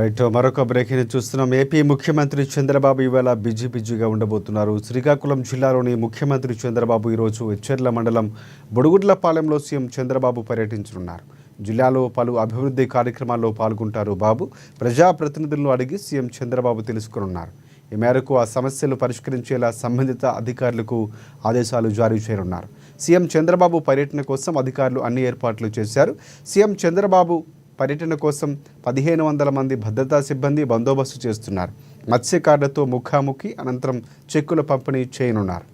Right మరొక breaking చూస్తున్నాం. AP ముఖ్యమంత్రి చంద్రబాబు ఇవాళ బిజీగా ఉండబోతున్నారు. శ్రీకాకుళం జిల్లాలోని ముఖ్యమంత్రి చంద్రబాబు ఈరోజు ఎచ్చెర్ల మండలం బుడుగుడ్లపాలెంలో సీఎం చంద్రబాబు పర్యటించనున్నారు. జిల్లాలో పలు అభివృద్ధి కార్యక్రమాల్లో పాల్గొంటారు బాబు. ప్రజాప్రతినిధులను అడిగి సీఎం చంద్రబాబు తెలుసుకున్నారు. ఈ మేరకు ఆ సమస్యలు పరిష్కరించేలా సంబంధిత అధికారులకు ఆదేశాలు జారీ చేయనున్నారు. సీఎం చంద్రబాబు పర్యటన కోసం అధికారులు అన్ని ఏర్పాట్లు చేశారు. సీఎం చంద్రబాబు పర్యటన కోసం 1500 మంది భద్రతా సిబ్బంది బందోబస్తు చేస్తున్నారు. మత్స్యకారులతో ముఖాముఖి అనంతరం చెక్కుల పంపిణీ చేయనున్నారు.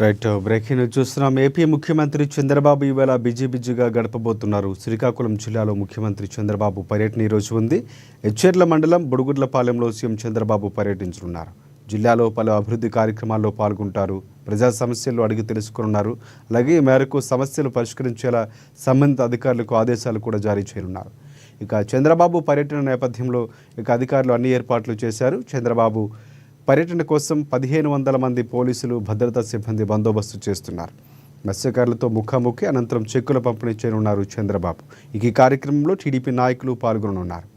రైట్ బ్రేకింగ్ చూస్తున్నాం. ఏపీ ముఖ్యమంత్రి చంద్రబాబు ఇవాళ బిజీగా గడపబోతున్నారు. శ్రీకాకుళం జిల్లాలో ముఖ్యమంత్రి చంద్రబాబు పర్యటన ఈరోజు ఉంది. ఎచ్చెర్ల మండలం బుడుగుడ్లపాలెంలో సీఎం చంద్రబాబు పర్యటించనున్నారు. జిల్లాలో పలు అభివృద్ధి కార్యక్రమాల్లో పాల్గొంటారు. ప్రజా సమస్యలు అడిగి తెలుసుకున్నారు. అలాగే ఈ మేరకు సమస్యలు పరిష్కరించేలా సంబంధిత అధికారులకు ఆదేశాలు కూడా జారీ చేయనున్నారు. ఇక చంద్రబాబు పర్యటన నేపథ్యంలో అధికారులు అన్ని ఏర్పాట్లు చేశారు. చంద్రబాబు పర్యటన కోసం 1500 మంది పోలీసులు భద్రతా సిబ్బంది బందోబస్తు చేస్తున్నారు. మత్స్యకారులతో ముఖాముఖి అనంతరం చెక్కుల పంపిణీ చేయనున్నారు చంద్రబాబు. ఈ కార్యక్రమంలో టీడీపీ నాయకులు పాల్గొననున్నారు.